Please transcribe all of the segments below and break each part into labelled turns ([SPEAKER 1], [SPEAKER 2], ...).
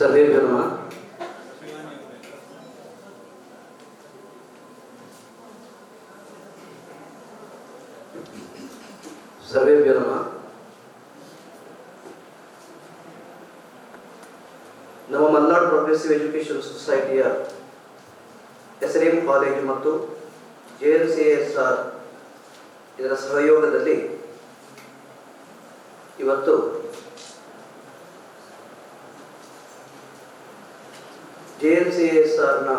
[SPEAKER 1] सर्वेभ्यो नमः। सर्वेभ्यो नमः। ನಮ್ಮ ಮಲ್ನಾಡ್ ಪ್ರೋಗ್ರೆಸಿವ್ ಎಜುಕೇಶನ್ ಸೊಸೈಟಿಯ SRM ಕಾಲೇಜು ಮತ್ತು JNCSR ಇದರ ಸಹಯೋಗದಲ್ಲಿ ಇವತ್ತು JNCSRನ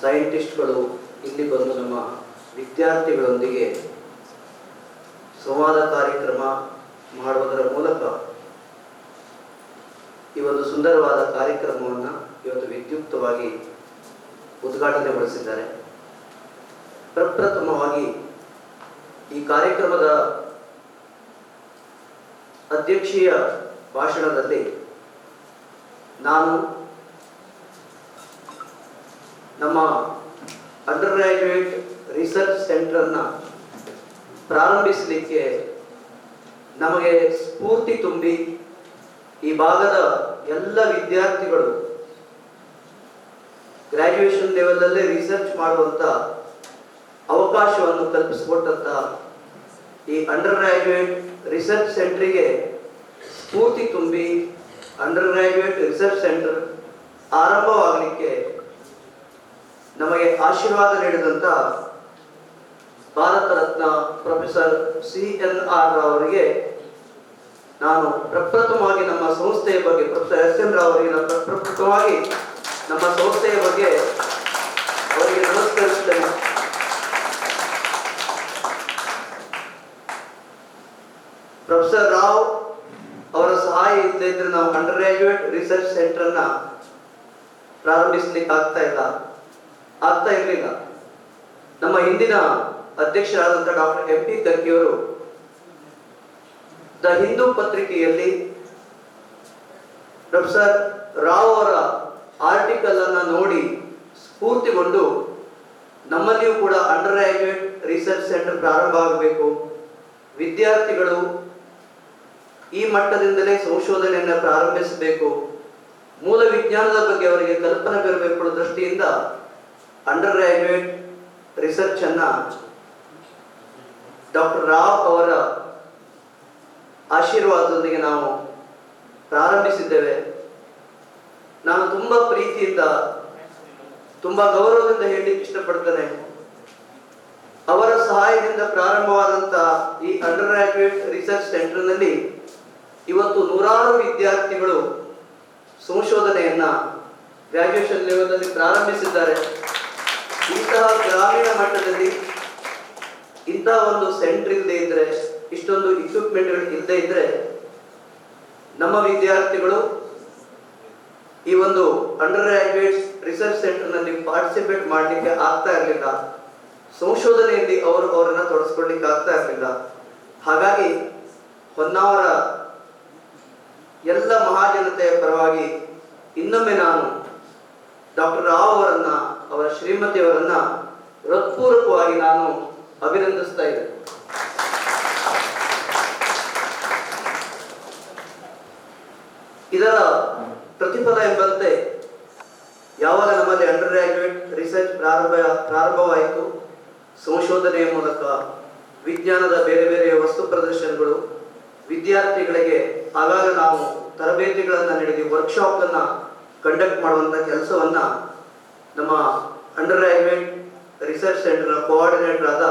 [SPEAKER 1] ಸೈಂಟಿಸ್ಟ್ಗಳು ಇಲ್ಲಿ ಬಂದು ನಮ್ಮ ವಿದ್ಯಾರ್ಥಿಗಳೊಂದಿಗೆ ಸಂವಾದ ಕಾರ್ಯಕ್ರಮ ಮಾಡುವುದರ ಮೂಲಕ ಈ ಒಂದು ಸುಂದರವಾದ ಕಾರ್ಯಕ್ರಮವನ್ನು ಇವತ್ತು ವಿದ್ಯುಕ್ತವಾಗಿ ಉದ್ಘಾಟನೆಗೊಳಿಸಿದ್ದಾರೆ. ಪ್ರಪ್ರಥಮವಾಗಿ ಈ ಕಾರ್ಯಕ್ರಮದ ಅಧ್ಯಕ್ಷೀಯ ಭಾಷಣದಲ್ಲಿ ನಾನು ನಮ್ಮ ಅಂಡರ್ ಗ್ರಾಜ್ಯುಯೇಟ್ ರಿಸರ್ಚ್ ಸೆಂಟರನ್ನು ಪ್ರಾರಂಭಿಸಲಿಕ್ಕೆ ನಮಗೆ ಸ್ಫೂರ್ತಿ ತುಂಬಿ ಈ ಭಾಗದ ಎಲ್ಲ ವಿದ್ಯಾರ್ಥಿಗಳು ಗ್ರಾಜ್ಯುಯೇಷನ್ ಲೆವೆಲಲ್ಲೇ ರಿಸರ್ಚ್ ಮಾಡುವಂಥ ಅವಕಾಶವನ್ನು ಕಲ್ಪಿಸಿಕೊಟ್ಟಂಥ ಈ ಅಂಡರ್ ಗ್ರಾಜ್ಯುಯೇಟ್ ರಿಸರ್ಚ್ ಸೆಂಟ್ರಿಗೆ ಸ್ಫೂರ್ತಿ ತುಂಬಿ ಅಂಡರ್ ಗ್ರಾಜ್ಯುಯೇಟ್ ರಿಸರ್ಚ್ ಸೆಂಟರ್ ಆರಂಭವಾಗಲಿಕ್ಕೆ ನಮಗೆ ಆಶೀರ್ವಾದ ನೀಡಿದಂಥ ಭಾರತ ರತ್ನ ಪ್ರೊಫೆಸರ್ CNR ಅವರಿಗೆ ನಾನು ಪ್ರಪ್ರಥಮವಾಗಿ ನಮ್ಮ ಸಂಸ್ಥೆಯ ಬಗ್ಗೆ, ಪ್ರೊಫೆಸರ್ SN ರಾವ್ ಅವರಿಗೆ ಪ್ರಪ್ರಥಮವಾಗಿ ನಮ್ಮ ಸಂಸ್ಥೆಯ ಬಗ್ಗೆ ಅವರಿಗೆ ನಮಸ್ಕರಿಸುತ್ತೇನೆ. ಪ್ರೊಫೆಸರ್ ರಾವ್ ಅವರ ಸಹಾಯ ಇಲ್ಲದಿದ್ದರೆ ನಾವು ಅಂಡರ್ ಗ್ರಾಜ್ಯುಯೇಟ್ ರಿಸರ್ಚ್ ಸೆಂಟರ್ನ ಪ್ರಾರಂಭಿಸಲಿಕ್ಕೆ ಆಗ್ತಾ ಇರಲಿಲ್ಲ. ನಮ್ಮ ಹಿಂದಿನ ಅಧ್ಯಕ್ಷರಾದಂಥ ಡಾಕ್ಟರ್ MP ಕರ್ಕಿಯವರು ದ ಹಿಂದೂ ಪತ್ರಿಕೆಯಲ್ಲಿ ಪ್ರೊಫೆಸರ್ ರಾವ್ ಅವರ ಆರ್ಟಿಕಲ್ ಅನ್ನು ನೋಡಿ ಸ್ಫೂರ್ತಿಗೊಂಡು ನಮ್ಮಲ್ಲಿಯೂ ಕೂಡ ಅಂಡರ್ ಗ್ರಾಜ್ಯುಯೇಟ್ ರಿಸರ್ಚ್ ಸೆಂಟರ್ ಪ್ರಾರಂಭ ಆಗಬೇಕು, ವಿದ್ಯಾರ್ಥಿಗಳು ಈ ಮಟ್ಟದಿಂದಲೇ ಸಂಶೋಧನೆಯನ್ನು ಪ್ರಾರಂಭಿಸಬೇಕು, ಮೂಲ ವಿಜ್ಞಾನದ ಬಗ್ಗೆ ಅವರಿಗೆ ಕಲ್ಪನೆ ಬರಬೇಕು ಅನ್ನೋ ದೃಷ್ಟಿಯಿಂದ ಅಂಡರ್ ಗ್ರಾಜ್ಯುಯೇಟ್ ರಿಸರ್ಚ್ ಅನ್ನ ಡಾಕ್ಟರ್ ರಾವ್ ಅವರ ಆಶೀರ್ವಾದದೊಂದಿಗೆ ನಾವು ಪ್ರಾರಂಭಿಸಿದ್ದೇವೆ. ನಾನು ತುಂಬಾ ಪ್ರೀತಿಯಿಂದ, ತುಂಬಾ ಗೌರವದಿಂದ ಹೇಳಲಿಕ್ಕೆ ಇಷ್ಟಪಡ್ತೇನೆ, ಅವರ ಸಹಾಯದಿಂದ ಪ್ರಾರಂಭವಾದಂಥ ಈ ಅಂಡರ್ ಗ್ರಾಜ್ಯುಯೇಟ್ ರಿಸರ್ಚ್ ಸೆಂಟರ್ನಲ್ಲಿ ಇವತ್ತು ನೂರಾರು ವಿದ್ಯಾರ್ಥಿಗಳು ಸಂಶೋಧನೆಯನ್ನ ಗ್ರಾಜ್ಯುಯೇಷನ್ ಲೆವೆಲ್ನಲ್ಲಿ ಪ್ರಾರಂಭಿಸಿದ್ದಾರೆ. ಇಂತಹ ಗ್ರಾಮೀಣ ಮಟ್ಟದಲ್ಲಿ ಇಂತಹ ಒಂದು ಸೆಂಟರ್ ಇಲ್ಲದೆ ಇದ್ರೆ, ಇಷ್ಟೊಂದು ಇಕ್ವಿಪ್ಮೆಂಟ್ಗಳು ಇಲ್ಲದೆ ಇದ್ರೆ ನಮ್ಮ ವಿದ್ಯಾರ್ಥಿಗಳು ಈ ಒಂದು ಅಂಡರ್ ಗ್ರಾಜ್ಯುಯೇಟ್ ರಿಸರ್ಚ್ ಸೆಂಟರ್ನಲ್ಲಿ ಪಾರ್ಟಿಸಿಪೇಟ್ ಮಾಡಲಿಕ್ಕೆ ಆಗ್ತಾ ಇರಲಿಲ್ಲ, ಸಂಶೋಧನೆಯಲ್ಲಿ ಅವರನ್ನ ತೊಡಗಿಸ್ಕೊಳ್ಳಿಕ್ಕೆ ಆಗ್ತಾ ಇರಲಿಲ್ಲ. ಹಾಗಾಗಿ ಹೊನ್ನಾವರ ಎಲ್ಲ ಮಹಾಜನತೆಯ ಪರವಾಗಿ ಇನ್ನೊಮ್ಮೆ ನಾನು ಡಾಕ್ಟರ್ ರಾವ್ ಅವರನ್ನ, ಅವರ ಶ್ರೀಮತಿಯವರನ್ನ ಹೃತ್ಪೂರ್ವಕವಾಗಿ ನಾನು ಅಭಿನಂದಿಸ್ತಾ ಇದ್ದೇನೆ. ಇದರ ಪ್ರತಿಫಲ ಎಂಬಂತೆ ಯಾವಾಗ ನಮ್ಮಲ್ಲಿ ಅಂಡರ್ ಗ್ರಾಜ್ಯುಯೇಟ್ ರಿಸರ್ಚ್ ಪ್ರಾರಂಭವಾಯಿತು, ಸಂಶೋಧನೆಯ ಮೂಲಕ ವಿಜ್ಞಾನದ ಬೇರೆ ಬೇರೆ ವಸ್ತು ಪ್ರದರ್ಶನಗಳು, ವಿದ್ಯಾರ್ಥಿಗಳಿಗೆ ಆಗಾಗ ನಾವು ತರಬೇತಿಗಳನ್ನು ನೀಡಿ ವರ್ಕ್ಶಾಪ್ ಅನ್ನ ಕಂಡಕ್ಟ್ ಮಾಡುವಂತ ಕೆಲಸವನ್ನ ನಮ್ಮ ಅಂಡರ್ ಗ್ರಾಜ್ಯುಯೇಟ್ ರಿಸರ್ಚ್ ಸೆಂಟರ್ನ ಕೋಆರ್ಡಿನೇಟರ್ ಆದ,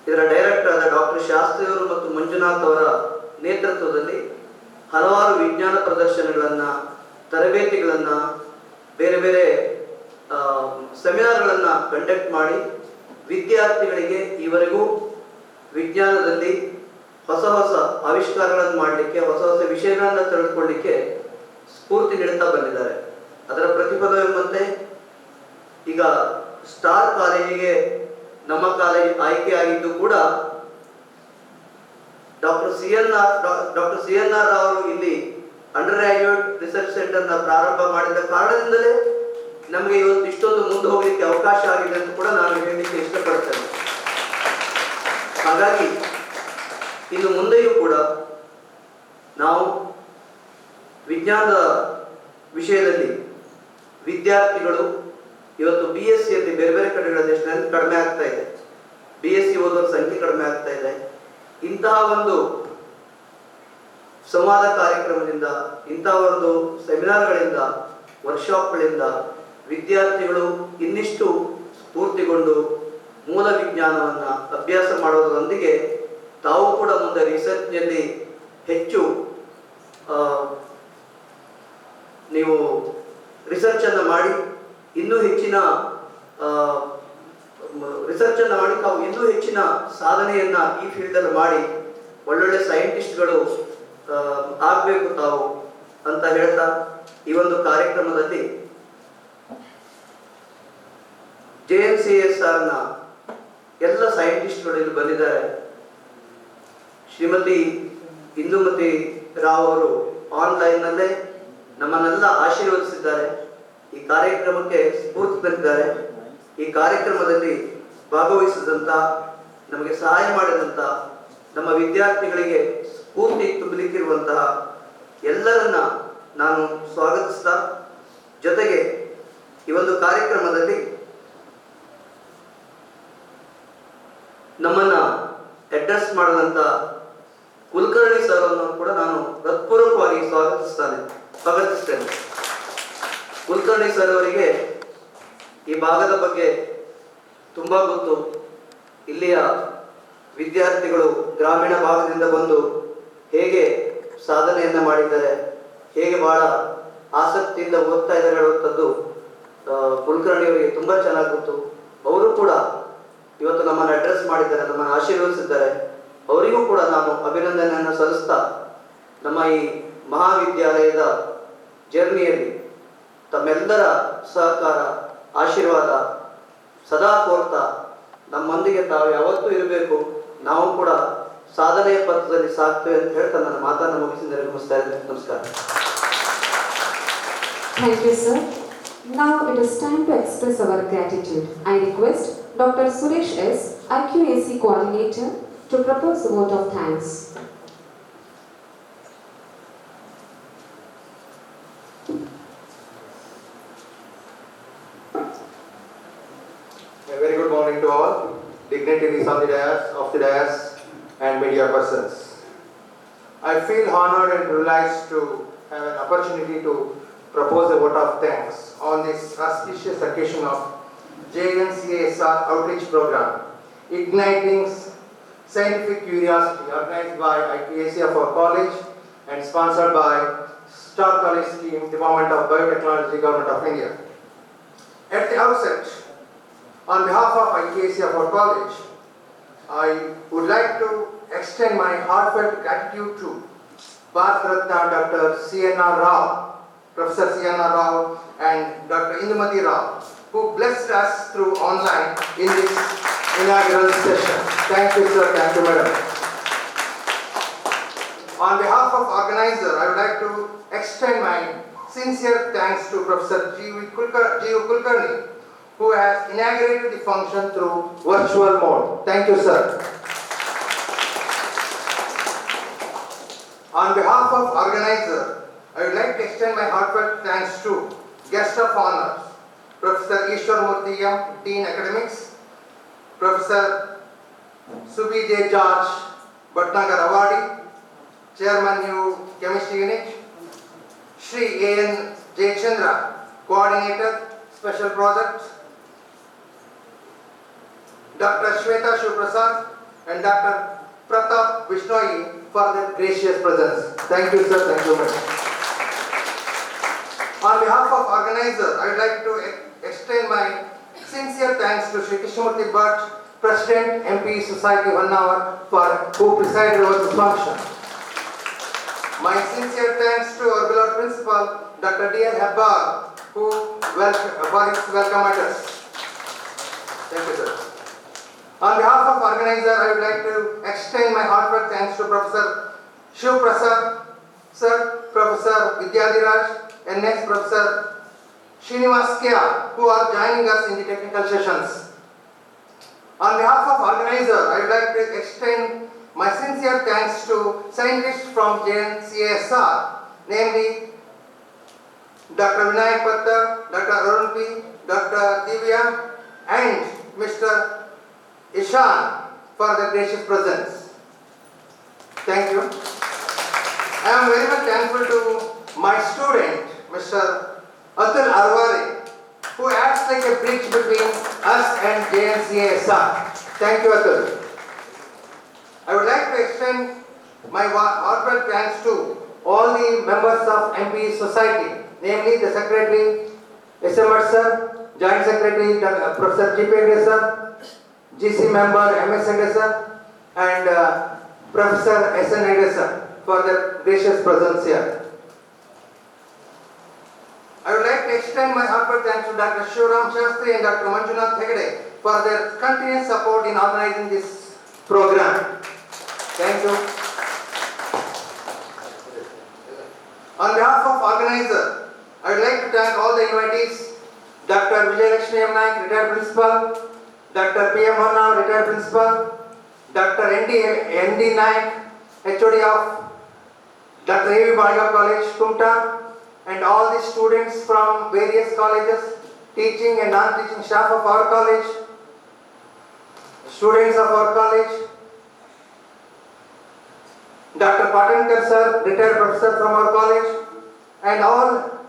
[SPEAKER 1] ಇದರ ಡೈರೆಕ್ಟರ್ ಆದ ಡಾಕ್ಟರ್ ಶಾಸ್ತ್ರಿ ಅವರು ಮತ್ತು ಮಂಜುನಾಥ್ ಅವರ ನೇತೃತ್ವದಲ್ಲಿ ಹಲವಾರು ವಿಜ್ಞಾನ ಪ್ರದರ್ಶನಗಳನ್ನ, ತರಬೇತಿಗಳನ್ನ, ಬೇರೆ ಬೇರೆ ಸೆಮಿನಾರ್ಗಳನ್ನ ಕಂಡಕ್ಟ್ ಮಾಡಿ ವಿದ್ಯಾರ್ಥಿಗಳಿಗೆ ಈವರೆಗೂ ವಿಜ್ಞಾನದಲ್ಲಿ ಹೊಸ ಹೊಸ ಆವಿಷ್ಕಾರಗಳನ್ನು ಮಾಡಲಿಕ್ಕೆ, ಹೊಸ ಹೊಸ ವಿಷಯಗಳನ್ನು ತಿಳಿದುಕೊಳ್ಳಲಿಕ್ಕೆ ಸ್ಫೂರ್ತಿ ನೀಡುತ್ತಾ ಬಂದಿದ್ದಾರೆ. ಅದರ ಪ್ರತಿಫಲವೆಂಬಂತೆ ಈಗ ಸ್ಟಾರ್ ಕಾಲೇಜಿಗೆ ನಮ್ಮ ಕಾಲೇಜ್ ಆಯ್ಕೆಯಾಗಿದ್ದು ಕೂಡ ಡಾಕ್ಟರ್ CNR ಅವರು ಇಲ್ಲಿ ಅಂಡರ್ ಗ್ರಾಜ್ಯುಯೇಟ್ ರಿಸರ್ಚ್ ಸೆಂಟರ್ನ ಪ್ರಾರಂಭ ಮಾಡಿದ ಕಾರಣದಿಂದಲೇ ನಮಗೆ ಇವತ್ತು ಇಷ್ಟೊಂದು ಮುಂದೆ ಹೋಗಲಿಕ್ಕೆ ಅವಕಾಶ ಆಗಿದೆ ಅಂತ ಕೂಡ ನಾನು ಹೇಳಲಿಕ್ಕೆ ಇಷ್ಟಪಡ್ತೇನೆ. ಹಾಗಾಗಿ ಇನ್ನು ಮುಂದೆಯೂ ಕೂಡ ನಾವು ವಿಜ್ಞಾನದ ವಿಷಯದಲ್ಲಿ ವಿದ್ಯಾರ್ಥಿಗಳು ಇವತ್ತು BScಯಲ್ಲಿ ಬೇರೆ ಬೇರೆ ಕಡೆಗಳಲ್ಲಿ ಸ್ಟ್ರೆಂತ್ ಕಡಿಮೆ ಆಗ್ತಾ ಇದೆ, BSc ಓದೋರ ಸಂಖ್ಯೆ ಕಡಿಮೆ ಆಗ್ತಾ ಇದೆ. ಇಂತಹ ಒಂದು ಸಂವಾದ ಕಾರ್ಯಕ್ರಮದಿಂದ, ಇಂತಹ ಒಂದು ಸೆಮಿನಾರ್ಗಳಿಂದ, ವರ್ಕ್ಶಾಪ್ಗಳಿಂದ ವಿದ್ಯಾರ್ಥಿಗಳು ಇನ್ನಿಷ್ಟು ಸ್ಫೂರ್ತಿಗೊಂಡು ಮೂಲ ವಿಜ್ಞಾನವನ್ನು ಅಭ್ಯಾಸ ಮಾಡೋದರೊಂದಿಗೆ ತಾವು ಕೂಡ ಮುಂದೆ ರಿಸರ್ಚ್ನಲ್ಲಿ ಹೆಚ್ಚು ನೀವು ರಿಸರ್ಚನ್ನು ಮಾಡಿ ಇನ್ನೂ ಹೆಚ್ಚಿನ ರಿಸರ್ಚನ್ನು ಮಾಡಿ ತಾವು ಇನ್ನೂ ಹೆಚ್ಚಿನ ಸಾಧನೆಯನ್ನು ಈ ಫೀಲ್ಡಲ್ಲಿ ಮಾಡಿ ಒಳ್ಳೊಳ್ಳೆ ಸೈಂಟಿಸ್ಟ್ಗಳು ಆಗಬೇಕು ತಾವು ಅಂತ ಹೇಳ್ತಾ ಈ ಒಂದು ಕಾರ್ಯಕ್ರಮದಲ್ಲಿ JNCSRನ ಎಲ್ಲ ಸೈಂಟಿಸ್ಟ್ಗಳು ಇಲ್ಲಿ ಬಂದಿದ್ದಾರೆ. ಶ್ರೀಮತಿ ಇಂದುಮತಿ ರಾವ್ ಅವರು ಆನ್ಲೈನ್ನಲ್ಲೇ ನಮ್ಮನ್ನೆಲ್ಲ ಆಶೀರ್ವದಿಸಿದ್ದಾರೆ, ಈ ಕಾರ್ಯಕ್ರಮಕ್ಕೆ ಸ್ಫೂರ್ತಿ ತಂದಿದ್ದಾರೆ. ಈ ಕಾರ್ಯಕ್ರಮದಲ್ಲಿ ಭಾಗವಹಿಸಿದಂಥ, ನಮಗೆ ಸಹಾಯ ಮಾಡಿದಂಥ, ನಮ್ಮ ವಿದ್ಯಾರ್ಥಿಗಳಿಗೆ ಸ್ಫೂರ್ತಿ ತುಂಬಲಿಕ್ಕಿರುವಂತಹ ಎಲ್ಲರನ್ನ ನಾನು ಸ್ವಾಗತಿಸ್ತಾ, ಜೊತೆಗೆ ಈ ಒಂದು ಕಾರ್ಯಕ್ರಮದಲ್ಲಿ ನಮ್ಮನ್ನ ಅಡ್ರೆಸ್ ಮಾಡಿದಂಥ ಕುಲಕರ್ಣಿ ಸರ್ ಅನ್ನು ಕೂಡ ನಾನು ಹೃತ್ಪೂರ್ವಕವಾಗಿ ಸ್ವಾಗತಿಸ್ತೇನೆ. ಕುಲಕರ್ಣಿ ಸರ್ ಅವರಿಗೆ ಈ ಭಾಗದ ಬಗ್ಗೆ ತುಂಬ ಗೊತ್ತು. ಇಲ್ಲಿಯ ವಿದ್ಯಾರ್ಥಿಗಳು ಗ್ರಾಮೀಣ ಭಾಗದಿಂದ ಬಂದು ಹೇಗೆ ಸಾಧನೆಯನ್ನು ಮಾಡಿದ್ದಾರೆ, ಹೇಗೆ ಬಹಳ ಆಸಕ್ತಿಯಿಂದ ಓದ್ತಾ ಇದ್ದಾರೆ ಹೇಳುವಂಥದ್ದು ಕುಲಕರ್ಣಿ ಅವರಿಗೆ ತುಂಬ ಚೆನ್ನಾಗಿ ಗೊತ್ತು. ಅವರು ಕೂಡ ಇವತ್ತು ನಮ್ಮನ್ನು ಅಡ್ರೆಸ್ ಮಾಡಿದ್ದಾರೆ, ನಮ್ಮನ್ನು ಆಶೀರ್ವದಿಸಿದ್ದಾರೆ. ಅವರಿಗೂ ಕೂಡ ನಾನು ಅಭಿನಂದನೆಯನ್ನು ಸಲ್ಲಿಸ್ತಾ, ನಮ್ಮ ಈ ಮಹಾವಿದ್ಯಾಲಯದ ಜರ್ನಿಯಲ್ಲಿ ತಮ್ಮೆಲ್ಲರ ಸಹಕಾರ, ಆಶೀರ್ವಾದ ಸದಾ ಕೋರ್ತಾ ನಮ್ಮೊಂದಿಗೆ ತಾವು ಯಾವತ್ತೂ ಇರಬೇಕು, ನಾವು ಕೂಡ ಸಾಧನೆಯ ಪಥದಲ್ಲಿ ಸಾಗ್ತೇವೆ ಅಂತ ಹೇಳ್ತಾ ನನ್ನ ಮಾತನ್ನು ಮುಗಿಸಿದರೆ ನಮಸ್ಕಾರ.
[SPEAKER 2] Thank you, sir. Now it is time to express our gratitude. I request Dr. Suresh S., IQAC Coordinator, to propose a vote of thanks.
[SPEAKER 3] A very good morning to all dignitaries of the dais and media persons. I feel honored and realized to have an opportunity to propose a vote of thanks on this auspicious occasion of JNCSR outreach program, igniting scientific curiosity, organized by IQAC of our college and sponsored by Star College Scheme, Department of Biotechnology, Government of India. At the outset, on behalf of IQAC of our college, I would like to extend my heartfelt gratitude to Bharat Ratna Dr. C.N.R. Rao, Professor C.N.R. Rao and Dr. Indumati Rao, who blessed us through online in this inaugural session. Thank you, sir. Thank you, madam. On behalf of organizer, I would like to extend my sincere thanks to Professor G.U. Kulkarni, who has inaugurated the function through virtual mode. Thank you, sir. On behalf of organizer, I would like to extend my heartfelt thanks to guest of honor, Professor Ishwar Murthy M., Dean Academics, Professor Subi J. George, Bhatnagar Awadi, Chairman New Chemistry Unit, Shri A.N. J. Chandra, Coordinator, Special Projects, Dr. Shweta Shuprasad and Dr. Pratap Vishnoi for their gracious presence. Thank you, sir. Thank you, madam. On behalf of organizer, I would like to extend my sincere thanks to Shri Krishnamurthy Bhatt, President, MP, Society Honavar, who presided over this function. My sincere thanks to our beloved principal, Dr. D.L. Hebbar, for his welcome address. Thank you, sir. On behalf of organizer, I would like to extend my heartfelt thanks to Professor Shiv Prasad, Sir, Professor Vidyadiraj, and next Professor Srinivas Kya, who are joining us in the technical sessions. On behalf of organizer, I would like to extend my sincere thanks to scientists from JNCSR, namely Dr. Vinayak Patta, Dr. Arun P, Dr. Divya, and Mr. Ishan for their gracious presence. Thank you. I am very much thankful to my student, Mr. Atul Arware, who acts like a bridge between us and JNCSR. Thank you, Atul. I would like to extend my heartfelt thanks to all the members of MP Society, namely the Secretary SMR Sir, Joint Secretary Professor G.P. Hegde Sir, GC Member MS Hegde Sir, and Professor S.N. Hegde Sir for their gracious presence here. I would like to extend my heartfelt thanks to Dr. Shivram Shastri and Dr. Manjunath Hegde for their continuous support in organizing this program. Thank you. On behalf of organizer, I would like to thank all the invitees, Dr. Vijay Lakshmi M. Naik, retired principal, Dr. P. M. Honna, retired principal, Dr. N.D. Naik, HOD of Dr. A.V. Baliga College, Kumta, and all the students from various colleges, teaching and non-teaching staff of our college, students of our college, Dr. Patankar sir, retired professor from our college, and all